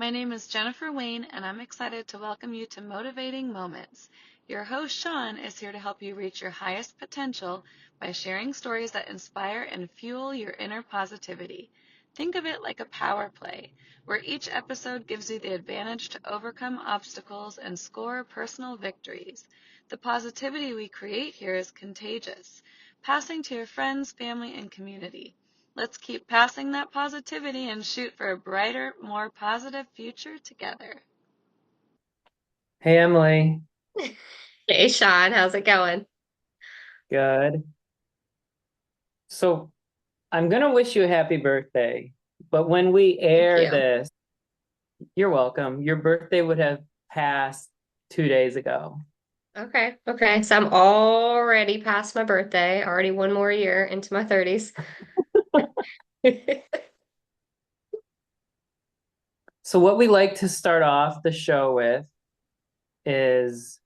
My name is Jennifer Wayne, and I'm excited to welcome you to Motivating Moments. Your host, Sean, is here to help you reach your highest potential by sharing stories that inspire and fuel your inner positivity. Think of it like a power play, where each episode gives you the advantage to overcome obstacles and score personal victories. The positivity we create here is contagious, passing to your friends, family, and community. Let's keep passing that positivity and shoot for a brighter, more positive future together. Hey Emily, Hey Sean, how's it going? good. So I'm gonna wish you a happy birthday, but when we Thank air you. this, you're welcome. Your birthday would have passed 2 days ago. Okay. So I'm already past my birthday, already one more year into my 30s. So what we like to start off the show with is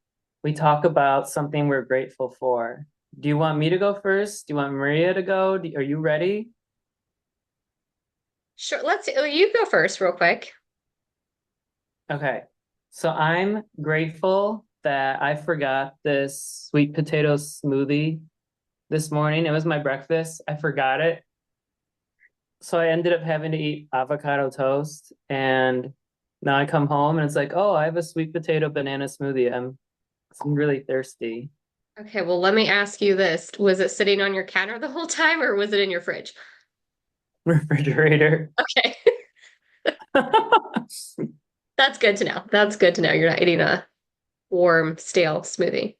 we talk about something we're grateful for. Do you want me to go first? Do you want Maria to go? Are you ready? Sure, you go first real quick. Okay. So I'm grateful that I forgot this sweet potato smoothie this morning. It was my breakfast. I forgot it. So I ended up having to eat avocado toast. And now I come home and it's like, oh, I have a sweet potato banana smoothie. I'm really thirsty. Okay, well, let me ask you this. Was it sitting on your counter the whole time or was it in your fridge? Refrigerator. Okay, that's good to know. That's good to know. You're not eating a warm, stale smoothie.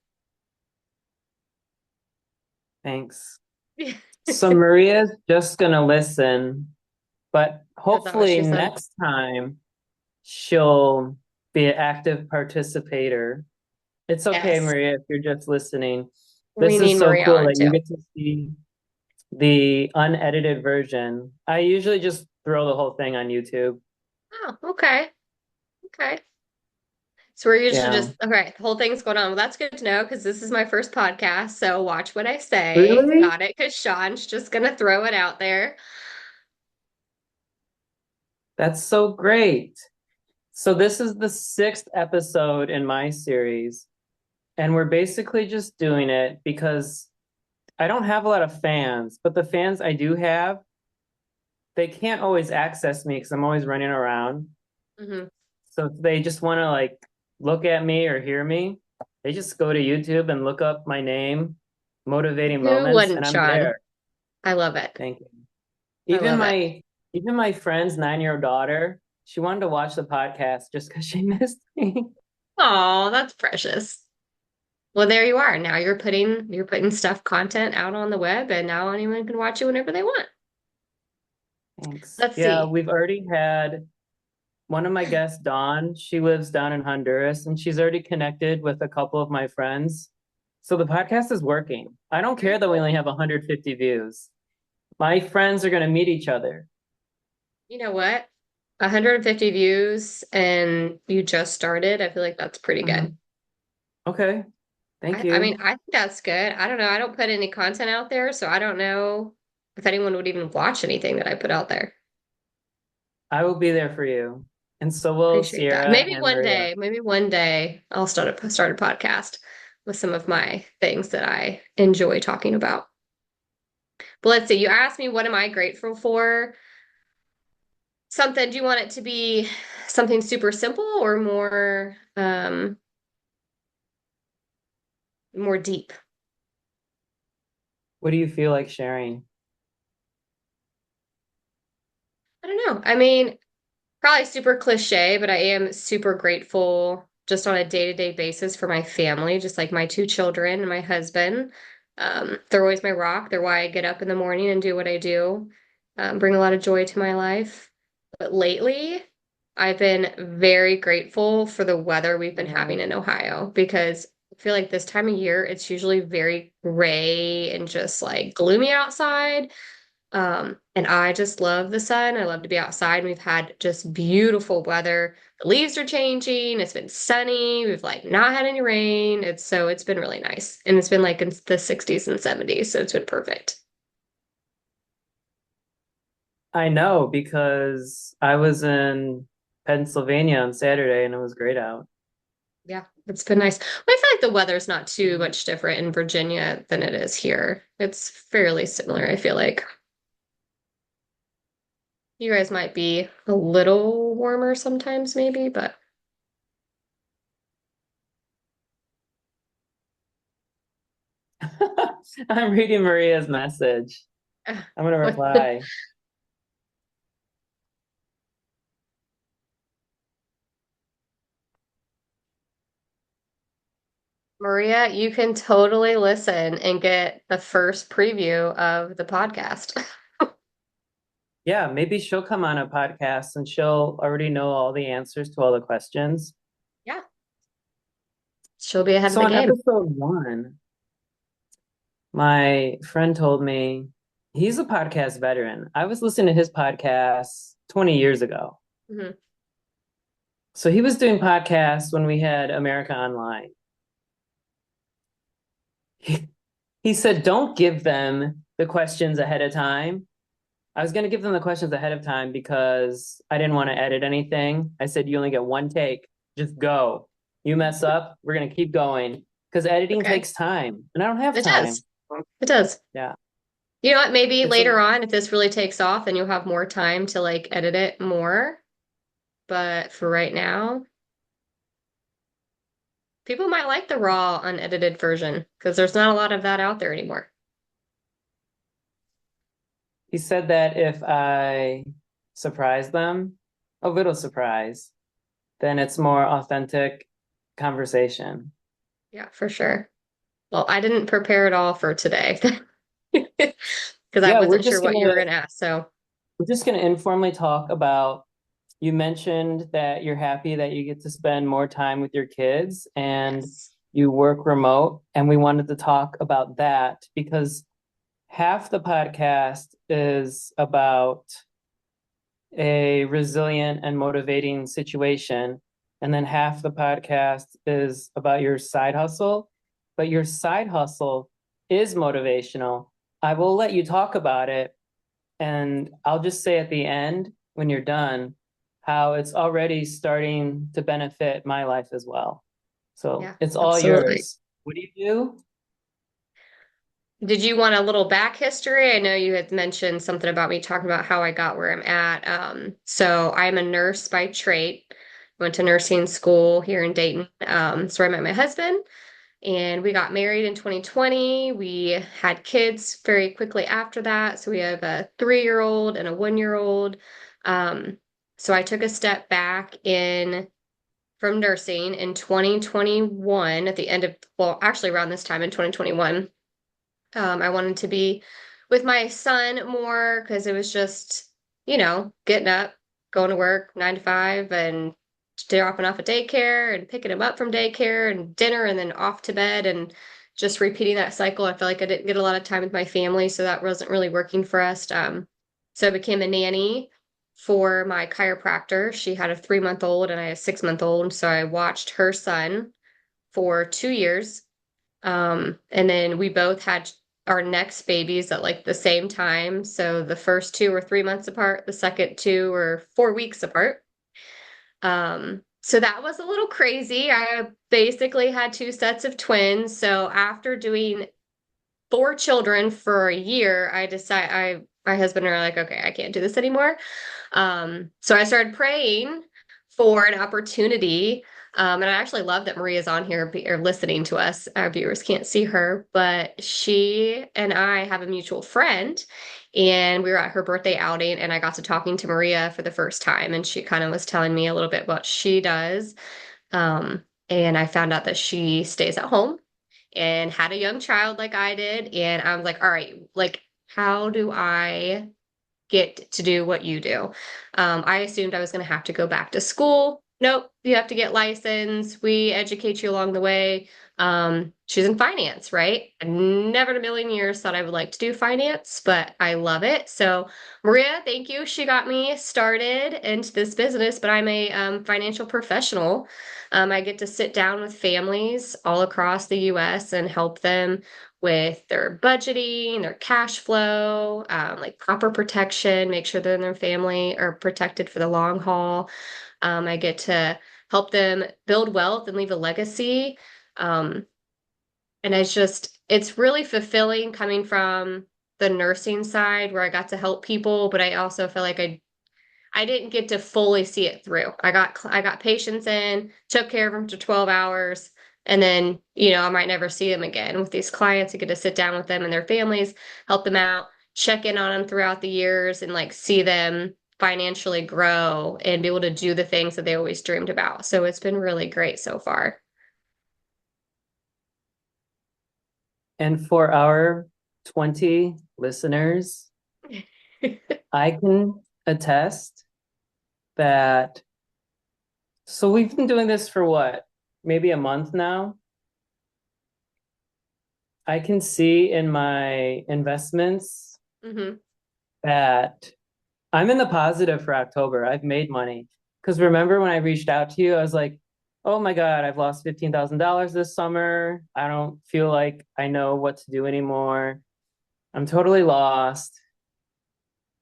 Thanks. So Maria's just gonna listen, but That's not what hopefully she said. next time she'll be an active participator. It's okay, Yes, Maria, if you're just listening. we This need is so Maria cool on that you too. get to see the unedited version. I usually just throw the whole thing on YouTube. Oh, okay. So we're usually Yeah. just, okay, the whole thing's going on. Well, that's good to know because this is my first podcast. So watch what I say. Really? Got it? Because Sean's just gonna throw it out there. That's so great. So this is the sixth episode in my series, and we're basically just doing it because I don't have a lot of fans, but the fans I do have, they can't always access me because I'm always running around. Hmm. So if they just want to like look at me or hear me, they just go to YouTube and look up my name, Motivating Who Moments, wouldn't, and I'm Sean? there. I love it. Thank you. I Even love it. my even my friend's 9-year-old daughter, she wanted to watch the podcast just because she missed me. Oh, that's precious. Well, there you are. Now you're putting stuff content out on the web, and now anyone can watch it whenever they want. Thanks. Let's Yeah, see. we've already had one of my guests, Dawn. She lives down in Honduras, and she's already connected with a couple of my friends. So the podcast is working. I don't Very care that we cool. only have 150 views. My friends are going to meet each other. You know what? 150 views, and you just started. I feel like that's pretty good. Mhm. Okay, thank I mean, you. I think that's good. I don't know. I don't put any content out there, so I don't know if anyone would even watch anything that I put out there. I will be there for you. And so will Appreciate that. Sierra and Maria. Maybe one day I'll start a podcast with some of my things that I enjoy talking about. But let's see. You asked me what am I grateful for? Something, do you want it to be something super simple or more deep? What do you feel like sharing? I don't know. I mean, probably super cliche, but I am super grateful just on a day-to-day basis for my family, just like my two children and my husband. They're always my rock. They're why I get up in the morning and do what I do, bring a lot of joy to my life. But lately, I've been very grateful for the weather we've been having in Ohio because I feel like this time of year, it's usually very gray and just like gloomy outside. And I just love the sun. I love to be outside. We've had just beautiful weather. The leaves are changing. It's been sunny. We've like not had any rain. It's been really nice. And it's been like in the 60s and 70s, so it's been perfect. I know because I was in Pennsylvania on Saturday, and it was great out. Yeah, it's been nice. Well, I feel like the weather's not too much different in Virginia than it is here. It's fairly similar, I feel like. You guys might be a little warmer sometimes, maybe, but I'm reading Maria's message. I'm gonna reply. Maria, you can totally listen and get the first preview of the podcast. Yeah, maybe she'll come on a podcast and she'll already know all the answers to all the questions. Yeah, she'll be ahead of So the on game. episode 1, my friend told me he's a podcast veteran. I was listening to his podcast 20 years ago. Mhm. So he was doing podcasts when we had America Online. He said, don't give them the questions ahead of time. I was going to give them the questions ahead of time because I didn't want to edit anything. I said, you only get one take. Just go. You mess up, we're going to keep going because editing Okay. takes time and I don't have It time. does. It does. Yeah. You know what? Maybe It's a, later on, if this really takes off, then you'll have more time to like edit it more. But for right now, people might like the raw, unedited version because there's not a lot of that out there anymore. he said that if I surprise them, a little surprise, then it's more authentic conversation. Yeah, for sure. Well, I didn't prepare at all for today because I Yeah, wasn't sure what you were going to ask. So, we're just gonna informally talk about, you mentioned that you're happy that you get to spend more time with your kids and yes. you work remote, and we wanted to talk about that because half the podcast is about a resilient and motivating situation. And then half the podcast is about your side hustle, but your side hustle is motivational. I will let you talk about it. And I'll just say at the end, when you're done, how it's already starting to benefit my life as well. So Yeah, it's all absolutely. yours. What do you do? Did you want a little back history? I know you had mentioned something about me talking about how I got where I'm at. So I'm a nurse by trade. Went to nursing school here in Dayton. So I met my husband and we got married in 2020. We had kids very quickly after that. So we have a 3-year-old and a 1-year-old. Um, so I took a step back in from nursing in 2021 at the end of, well, actually around this time in 2021. I wanted to be with my son more because it was just, getting up, going to work 9 to 5 and dropping off at daycare and picking him up from daycare and dinner and then off to bed and just repeating that cycle. I felt like I didn't get a lot of time with my family, so that wasn't really working for us. So I became a nanny for my chiropractor. She had a 3-month-old and I had a 6-month-old. So I watched her son for 2 years. And then we both had our next babies at like the same time. So the first two were 3 months apart, the second two were 4 weeks apart. So that was a little crazy. I basically had two sets of twins. So after doing 4 children for a year, my husband and I are like, okay, I can't do this anymore. So I started praying for an opportunity. And I actually love that Maria's on here or listening to us. Our viewers can't see her, but she and I have a mutual friend, and we were at her birthday outing, and I got to talking to Maria for the first time, and she kind of was telling me a little bit what she does. And I found out that she stays at home and had a young child like I did, and I was like, all right, like, how do I get to do what you do? I assumed I was going to have to go back to school. Nope, you have to get licensed. We educate you along the way. She's in finance, right? I never in a million years thought I would like to do finance, but I love it. So, Maria, thank you. She got me started into this business, but I'm a financial professional. I get to sit down with families all across the US and help them with their budgeting, their cash flow, like proper protection, make sure that their family are protected for the long haul. I get to help them build wealth and leave a legacy. Um, and it's really fulfilling coming from the nursing side where I got to help people, but I also feel like I didn't get to fully see it through. I got patients in, took care of them for 12 hours, and then, I might never see them again. With these clients, I get to sit down with them and their families, help them out, check in on them throughout the years and like see them financially grow and be able to do the things that they always dreamed about. So it's been really great so far. And for our 20 listeners, I can attest that. So we've been doing this for what? Maybe a month now. I can see in my investments Hmm. that I'm in the positive for October. I've made money. Because remember when I reached out to you, I was like, oh my God, I've lost $15,000 this summer. I don't feel like I know what to do anymore. I'm totally lost.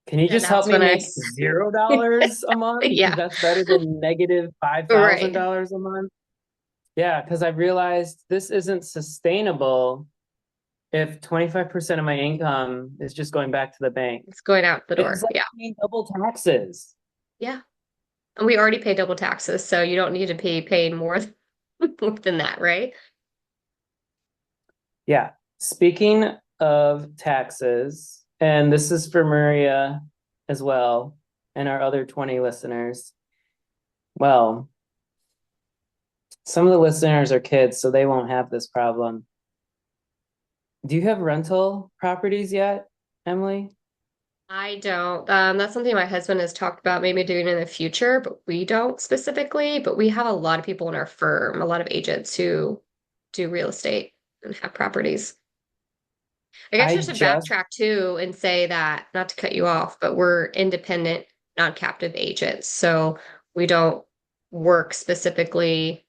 Can you And just help that's me when make $0 a month? Because yeah, that's better than negative right. $5,000 a month. Yeah, because I realized this isn't sustainable if 25% of my income is just going back to the bank. It's going out the It's door. like Yeah. paying double taxes. Yeah. And we already pay double taxes, so you don't need to be paying more than that, right? Yeah. Speaking of taxes, and this is for Maria as well, and our other 20 listeners. Well, some of the listeners are kids, so they won't have this problem. Do you have rental properties yet, Emily? I don't. That's something my husband has talked about maybe doing in the future, but we don't specifically. But we have a lot of people in our firm, a lot of agents who do real estate and have properties. I guess I I should just, backtrack too and say that, not to cut you off, but we're independent, non-captive agents. So we don't work specifically,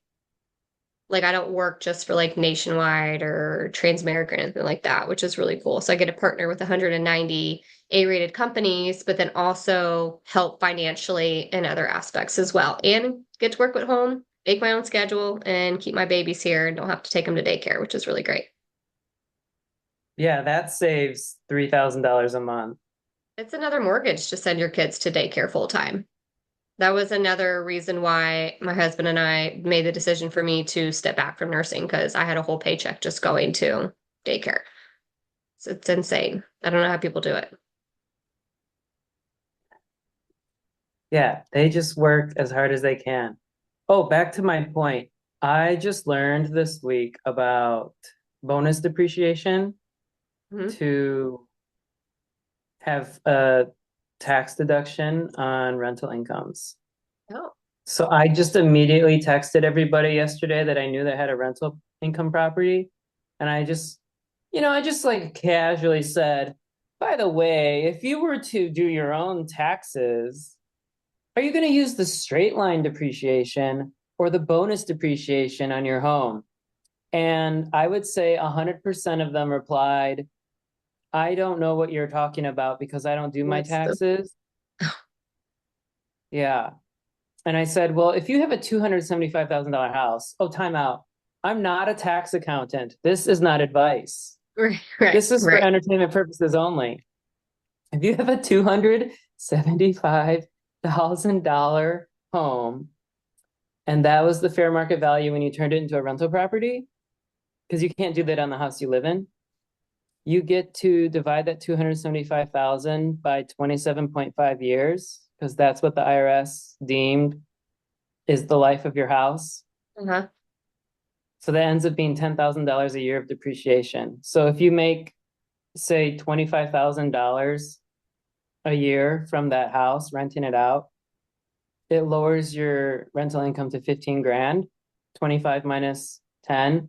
like I don't work just for like Nationwide or Transamerica or anything like that, which is really cool. So I get to partner with 190 A-rated companies, but then also help financially in other aspects as well, and get to work at home, make my own schedule, and keep my babies here and don't have to take them to daycare, which is really great. yeah, that saves $3,000 a month. It's another mortgage to send your kids to daycare full time. That was another reason why my husband and I made the decision for me to step back from nursing because I had a whole paycheck just going to daycare. So it's insane. I don't know how people do it. Yeah, they just work as hard as they can. Oh, back to my point. I just learned this week about bonus depreciation Mhm. to have a tax deduction on rental incomes. Oh, So I just immediately texted everybody yesterday that I knew that had a rental income property. And I just like casually said, by the way, if you were to do your own taxes, are you going to use the straight line depreciation or the bonus depreciation on your home? And I would say 100% of them replied, I don't know what you're talking about because I don't do my what's the taxes. Yeah. And I said, well, if you have a $275,000 house, oh, time out. I'm not a tax accountant. This is not advice. right, right, This is for right. entertainment purposes only. If you have a $275,000 home and that was the fair market value when you turned it into a rental property, because you can't do that on the house you live in, you get to divide that 275,000 by 27.5 years, because that's what the IRS deemed is the life of your house. Uh-huh. So that ends up being $10,000 a year of depreciation. So if you make, say, $25,000 a year from that house, renting it out, it lowers your rental income to 15 grand, 25 minus 10.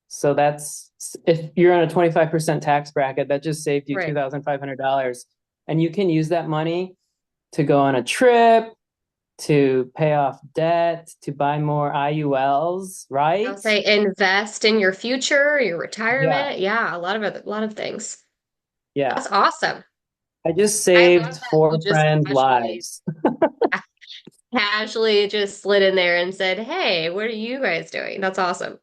So that's, if you're on a 25% tax bracket, that just saved you Right. $2,500. And you can use that money to go on a trip, to pay off debt, to buy more IULs, I'll right? say invest in your future, your Yeah, retirement. Yeah, a lot of things. yeah. That's awesome. I just I love saved that you four just friends' casually lives. casually just slid in there and said, "Hey, what are you guys doing?" That's awesome.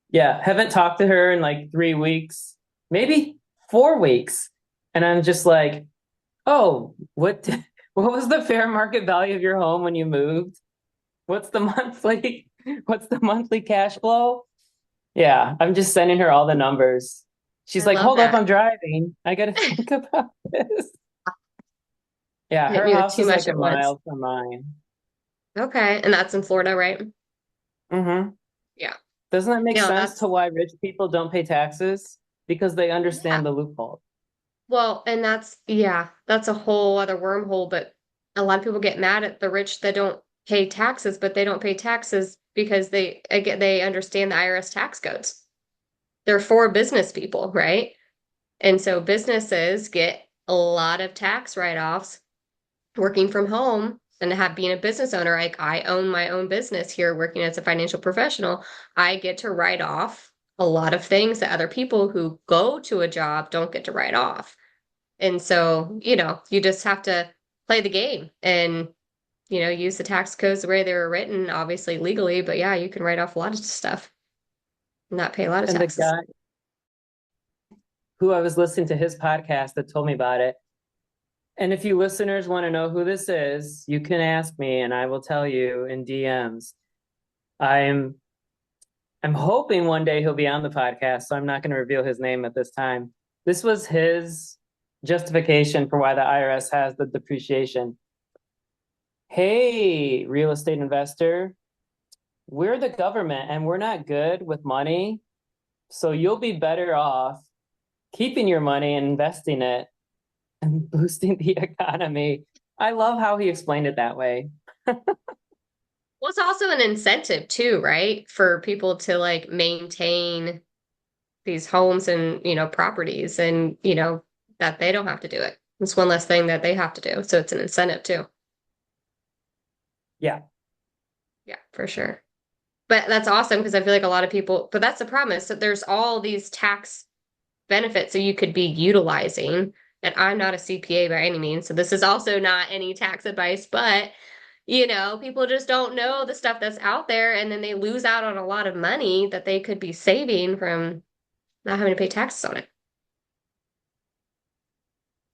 Yeah, haven't talked to her in like 3 weeks, maybe 4 weeks. And I'm just like, oh, what was the fair market value of your home when you moved? What's the monthly what's the monthly cash flow? Yeah, I'm just sending her all the numbers. She's I like, love hold up, that. I'm driving. I gotta think about this. Yeah, Hit her me with house too is much like a at once. mile from mine. Okay, and that's in Florida, right? Mm-hmm. Yeah. Doesn't that make No, sense to that's why rich people don't pay taxes? Because they yeah. understand the loophole. Well, and that's a whole other wormhole, but a lot of people get mad at the rich that don't pay taxes, but they don't pay taxes because they understand the IRS tax codes. They're for business people, right? And so businesses get a lot of tax write-offs working from home and have being a business owner. Like I own my own business here working as a financial professional. I get to write off a lot of things that other people who go to a job don't get to write off. And so, you just have to play the game and, use the tax codes the way they were written, obviously legally, but yeah, you can write off a lot of stuff and not pay a lot of And the taxes. guy who I was listening to his podcast that told me about it. And if you listeners want to know who this is, you can ask me and I will tell you in DMs. I'm I'm hoping one day he'll be on the podcast, so I'm not going to reveal his name at this time. This was his justification for why the IRS has the depreciation. Hey, real estate investor, we're the government and we're not good with money, so you'll be better off keeping your money and investing it and boosting the economy. I love how he explained it that way. Well, it's also an incentive too, right? For people to like maintain these homes and, properties and, that they don't have to do it. It's one less thing that they have to do. So it's an incentive too. Yeah. Yeah, for sure. But that's awesome because I feel like a lot of people, but that's the problem is that there's all these tax benefits that you could be utilizing. And I'm not a CPA by any means, so this is also not any tax advice, but people just don't know the stuff that's out there and then they lose out on a lot of money that they could be saving from not having to pay taxes on it.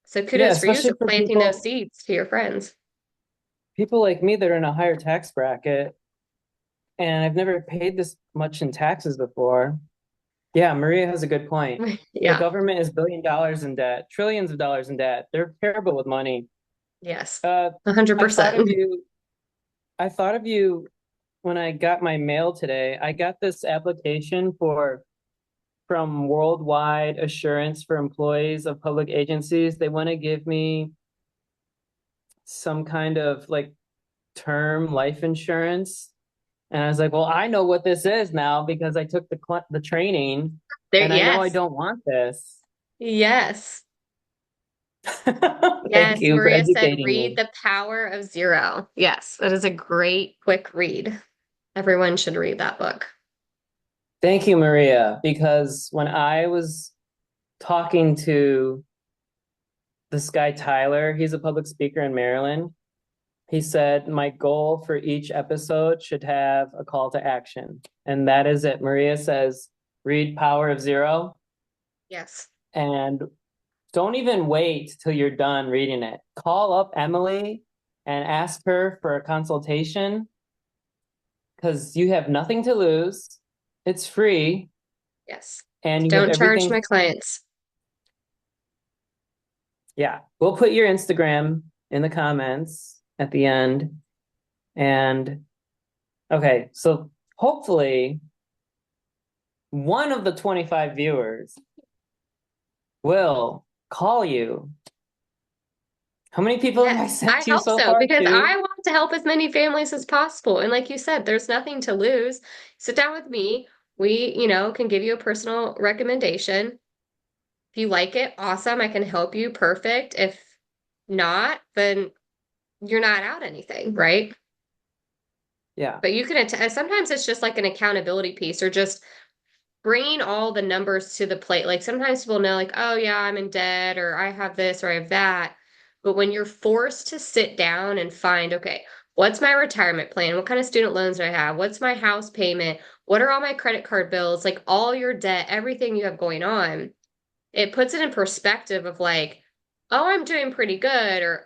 So Yeah, kudos for you especially for for planting those people seeds to your friends. people like me that are in a higher tax bracket and I've never paid this much in taxes before. Yeah, Maria has a good point. The Yeah. government is $1 billion in debt, trillions of dollars in debt. They're terrible with money. Yes. Uh, I thought of 100%. you. I thought of you when I got my mail today. I got this application from Worldwide Assurance for Employees of Public Agencies. They want to give me some kind of like term life insurance. And I was like, well, I know what this is now because I took the training There, and I know I yes. don't want this. Yes. Thank Yes. you for Maria said, educating read me. The Power of Zero. Yes. That is a great quick read. Everyone should read that book. Thank you, Maria, because when I was talking to this guy, Tyler, he's a public speaker in Maryland. He said, my goal for each episode should have a call to action. And that is it. Maria says, read Power of Zero Yes. and don't even wait till you're done reading it. Call up Emily and ask her for a consultation because you have nothing to lose. It's free Yes. and you have Don't charge everything. my clients. Yeah, we'll put your Instagram in the comments at the end. And okay, so hopefully one of the 25 viewers will call you. How many people have I Yes, sent I to you hope so so far? because Two? I want to help as many families as possible. And like you said, there's nothing to lose. Sit down with me. We, can give you a personal recommendation. If you like it, awesome. I can help you. Perfect. If not, then you're not out anything, right? Yeah. But you can, sometimes it's just like an accountability piece or just bringing all the numbers to the plate. Like sometimes people know, like, oh, yeah, I'm in debt or I have this or I have that. But when you're forced to sit down and find, okay, What's my retirement plan? What kind of student loans do I have? What's my house payment? What are all my credit card bills? Like all your debt, everything you have going on. It puts it in perspective of like, oh, I'm doing pretty good, or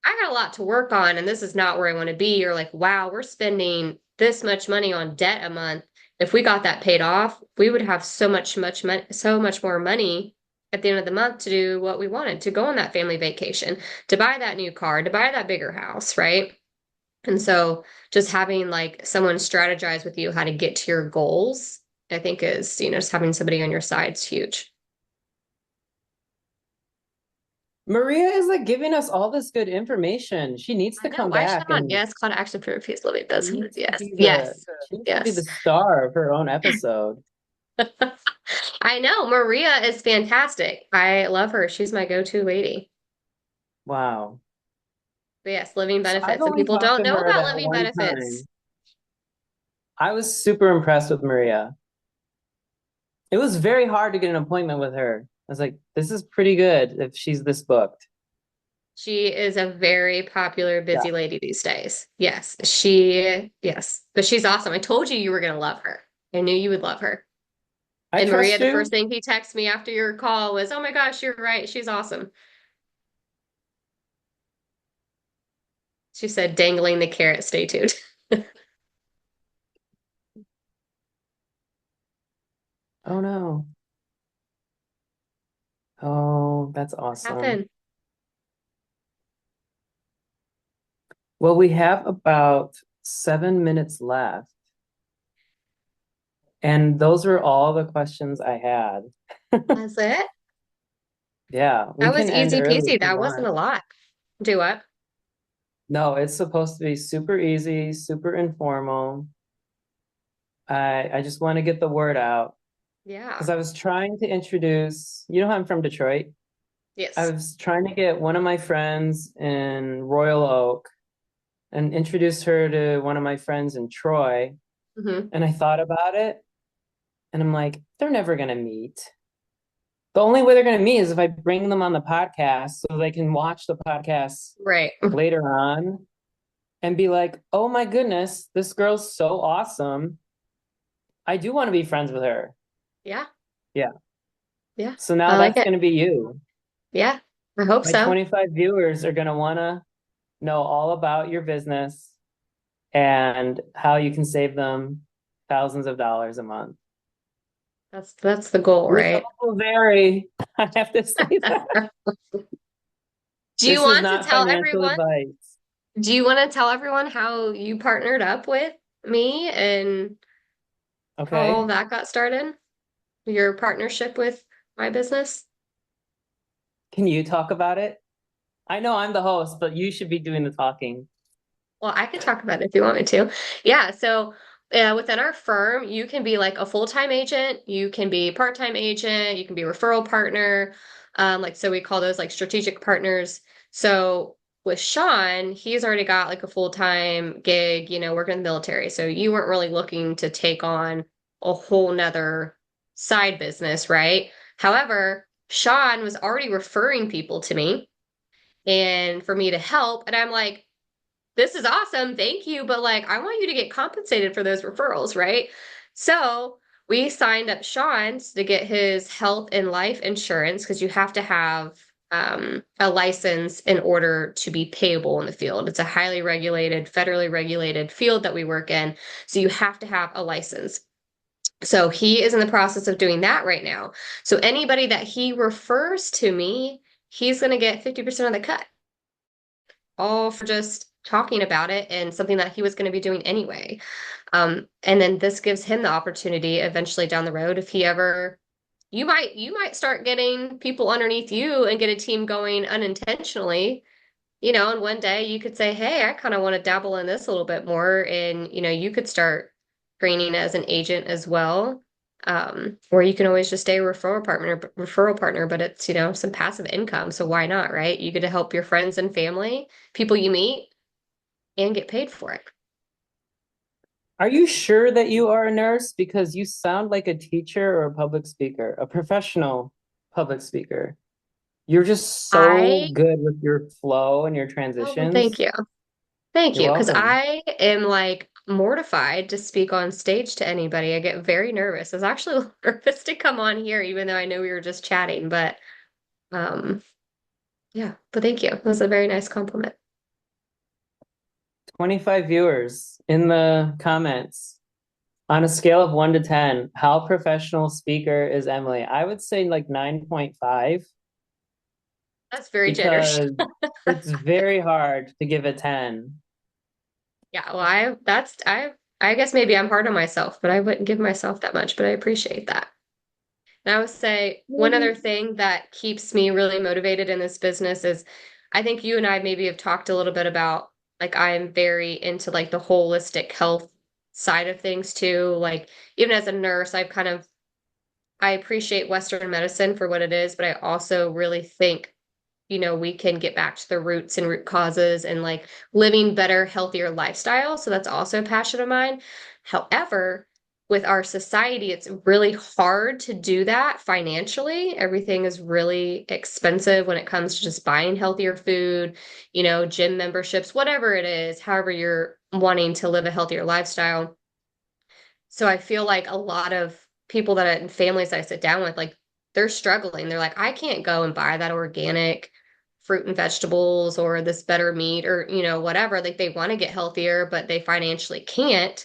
I got a lot to work on and this is not where I want to be. Or like, wow, we're spending this much money on debt a month. If we got that paid off, we would have so much more money at the end of the month to do what we wanted, to go on that family vacation, to buy that new car, to buy that bigger house, right? And so just having like someone strategize with you how to get to your goals, I think is, just having somebody on your side is huge. Maria is like giving us all this good information. She needs I to know. come Why is she back not on? and Yes, call to action for peace living she business. needs to Yes. be the Yes. she needs to be the Yes. star of her own episode. I know. Maria is fantastic. I love her. She's my go-to lady. Wow. But yes, living So I've benefits. And only people talked don't to know her about that living one benefits. time. I was super impressed with Maria. It was very hard to get an appointment with her. I was like, this is pretty good if she's this booked. She is a very popular, Yeah. busy lady these days. Yes. But she's awesome. I told you were going to love her. I knew you would love her. I And Maria, trust the first you. thing he texted me after your call was, "Oh my gosh, you're right. She's awesome." She said, dangling the carrot, stay tuned. Oh no. Oh, that's awesome. Happened. Well, we have about 7 minutes left. And those are all the questions I had. That's it. Yeah, we That was can end easy early if peasy. you That wasn't want. a lot. Do what? No, it's supposed to be super easy, super informal. I just want to get the word out Yeah. because I was trying to introduce, you know how I'm from Detroit? I Yes. was trying to get one of my friends in Royal Oak and introduce her to one of my friends in Troy. Hmm. And I thought about it and I'm like, they're never gonna meet. The only way they're gonna meet is if I bring them on the podcast so they can watch the podcast Right. later on and be like, oh my goodness, this girl's so awesome. I do want to be friends with her. Yeah. Yeah. Yeah. So now I like that's it. going to be you. Yeah. I hope My so. 25 viewers are going to want to know all about your business and how you can save them thousands of dollars a month. That's the goal, right? Results will vary. I have to say that. Do you This is want to not tell financial everyone? advice. Do you want to tell everyone how you partnered up with me and how all Okay. that got started? Your partnership with my business? Can you talk about it? I know I'm the host, but you should be doing the talking. Well, I can talk about it if you want me to. Yeah, so within our firm, you can be like a full-time agent, you can be part-time agent, you can be referral partner. Like so we call those like strategic partners. So with Sean, he's already got like a full-time gig, working in the military. So you weren't really looking to take on a whole nother side business, right? However, Sean was already referring people to me and for me to help. And I'm like, this is awesome. Thank you. But like, I want you to get compensated for those referrals, right? So we signed up Sean to get his health and life insurance because you have to have a license in order to be payable in the field. It's a highly regulated, federally regulated field that we work in. So you have to have a license. So he is in the process of doing that right now. So anybody that he refers to me, he's going to get 50% of the cut, all for just talking about it and something that he was going to be doing anyway. And then this gives him the opportunity eventually down the road if he ever you might start getting people underneath you and get a team going unintentionally, and one day you could say, "Hey, I kind of want to dabble in this a little bit more," and you could start training as an agent as well. Or you can always just stay a referral partner, but it's, some passive income. So why not, right? You get to help your friends and family, people you meet, and get paid for it. Are you sure that you are a nurse? Because you sound like a teacher or a public speaker, a professional public speaker. You're just so I good with your flow and your Oh, well, thank transitions. you. Thank You're you, because welcome. I am like mortified to speak on stage to anybody. I get very nervous. I was actually a little nervous to come on here, even though I know we were just chatting. But um, yeah, but thank you. That was a very nice compliment. 25 viewers in the comments. On a scale of 1 to 10, how professional speaker is Emily? I would say like 9.5 That's very generous. because it's very hard to give a 10. Yeah, well, I guess maybe I'm hard on myself, but I wouldn't give myself that much, but I appreciate that. And I would say one other thing that keeps me really motivated in this business is I think you and I maybe have talked a little bit about like I am very into like the holistic health side of things too. Like even as a nurse, I appreciate Western medicine for what it is, but I also really think we can get back to the roots and root causes and like living better, healthier lifestyle. So that's also a passion of mine. However, with our society, it's really hard to do that financially. Everything is really expensive when it comes to just buying healthier food, gym memberships, whatever it is, however you're wanting to live a healthier lifestyle. So I feel like a lot of people and families that I sit down with, like they're struggling. They're like, I can't go and buy that organic fruit and vegetables or this better meat or, whatever. Like they want to get healthier, but they financially can't.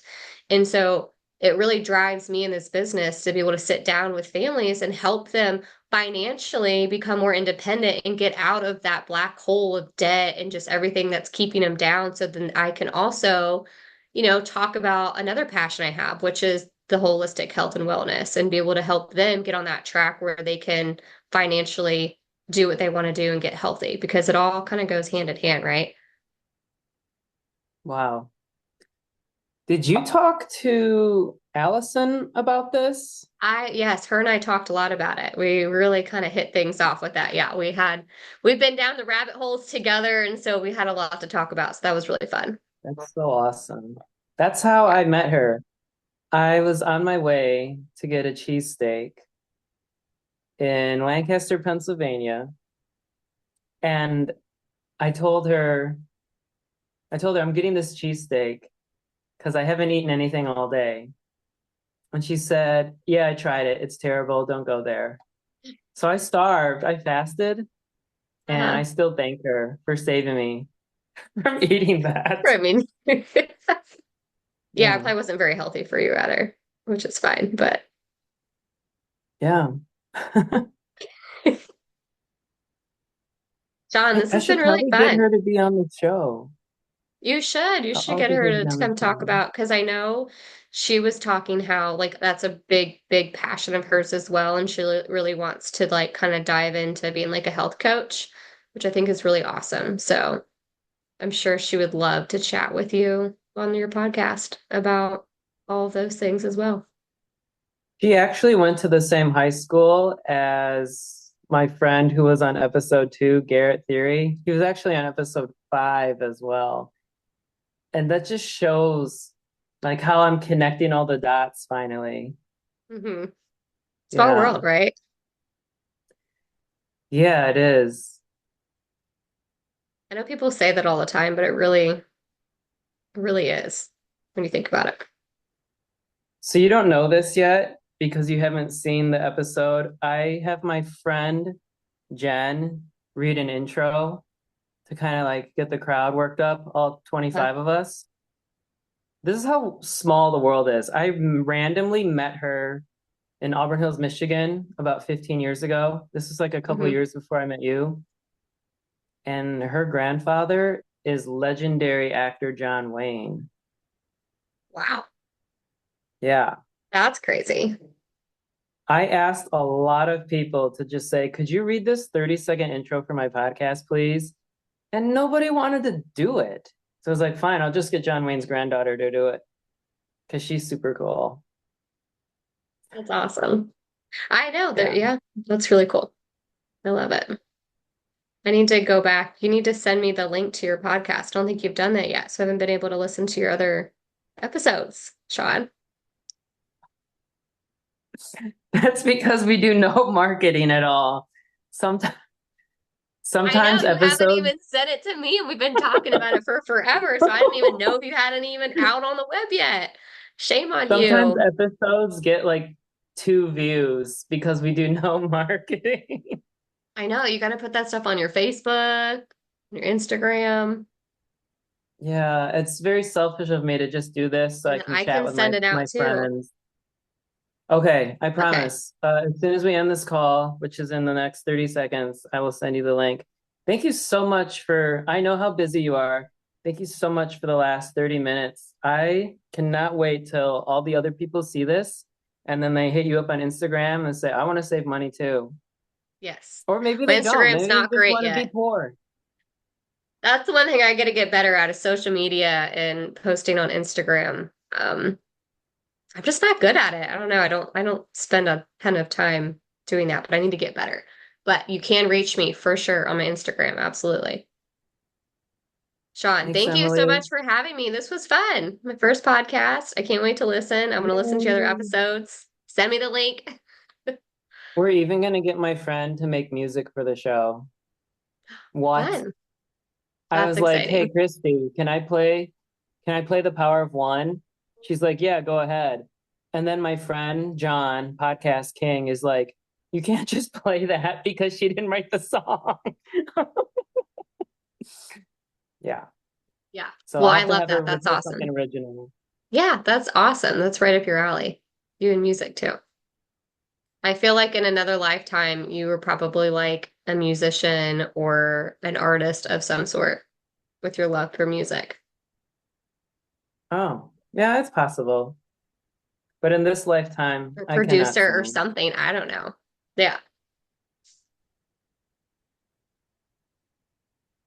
And so it really drives me in this business to be able to sit down with families and help them financially become more independent and get out of that black hole of debt and just everything that's keeping them down. So then I can also talk about another passion I have, which is the holistic health and wellness, and be able to help them get on that track where they can financially do what they want to do and get healthy because it all kind of goes hand in hand, right? Wow. Did you talk to Allison about this? Yes, her and I talked a lot about it. We really kind of hit things off with that. Yeah, we've been down the rabbit holes together, and so we had a lot to talk about. So that was really fun. That's so awesome. That's how Yeah. I met her. I was on my way to get a cheesesteak in Lancaster, Pennsylvania, and I told her, I'm getting this cheesesteak because I haven't eaten anything all day. And she said, yeah, I tried it. It's terrible. Don't go there. So I starved. I fasted, and I Uh-huh. still thank her for saving me from eating that. I mean, yeah, it Yeah. probably wasn't very healthy for you either, which is fine, but Yeah. John, this I has been should really probably get fun. her to be on the show. You should. You should I'll get be her getting to on the come talk show. about because I know she was talking how like that's a big, big passion of hers as well, and she really wants to like kind of dive into being like a health coach, which I think is really awesome. So I'm sure she would love to chat with you on your podcast about all of those things as well. She actually went to the same high school as my friend who was on episode 2, Garrett Theory. He was actually on episode 5 as well. And that just shows like how I'm connecting all the dots finally. Hmm. Small Yeah. world, right? Yeah, it is. I know people say that all the time, but it really is when you think about it. So you don't know this yet because you haven't seen the episode. I have my friend Jen read an intro to kind of like get the crowd worked up, all Huh? 25 of us. This is how small the world is. I randomly met her in Auburn Hills, Michigan about 15 years ago. This is like a couple Hmm. years before I met you. And her grandfather is legendary actor John Wayne. Wow, Yeah. that's crazy. I asked a lot of people to just say, could you read this 30-second intro for my podcast, please? And nobody wanted to do it. So I was like, fine, I'll just get John Wayne's granddaughter to do it because she's super cool. That's awesome. I know that, Yeah. yeah, that's really cool. I love it. I need to go back. You need to send me the link to your podcast. I don't think you've done that yet, so I haven't been able to listen to your other episodes, Sean. That's because we do no marketing at all. Sometimes I know Sometimes you haven't episodes, even said it to me, and we've been talking about it for forever, so I didn't even know if you hadn't even out on the web yet. Shame on sometimes you. episodes get like 2 views because we do no marketing. I know you got to put that stuff on your Facebook, your Instagram, Yeah, it's very selfish of me to just do this so I and can I chat can with send it out my too. friends. Okay, I Okay. promise. As soon as we end this call, which is in the next 30 seconds, I will send you the link. Thank you so much I know how busy you are. Thank you so much for the last 30 minutes. I cannot wait till all the other people see this and then they hit you up on Instagram and say, I want to save money too. Yes. Or maybe My they don't. Instagram's Maybe not they just great want to be yet. poor. That's the one thing I got to get better at is social media and posting on Instagram. I'm just not good at it. I don't know. I don't spend a ton of time doing that, but I need to get better. But you can reach me for sure on my Instagram. Absolutely. Sean, Thanks, thank you so Emily. much for having me. This was fun. My first podcast. I can't wait to listen. I'm going to listen to your other Yay. episodes. Send me the link. We're even gonna get my friend to make music for the show. What? Fun. I That's was like, hey, exciting. Christy, can I play The Power of One? She's like, yeah, go ahead. And then my friend John, Podcast King, is like, you can't just play that because she didn't write the song. Yeah. Yeah. So Well, I'll I have to love have her that. That's do something awesome. original. Yeah, that's awesome. That's right up your alley. You and music too. I feel like in another lifetime, you were probably like a musician or an artist of some sort with your love for music. Oh, yeah, it's possible. But in this lifetime, Or I cannot producer or sing. something. I don't know. Yeah.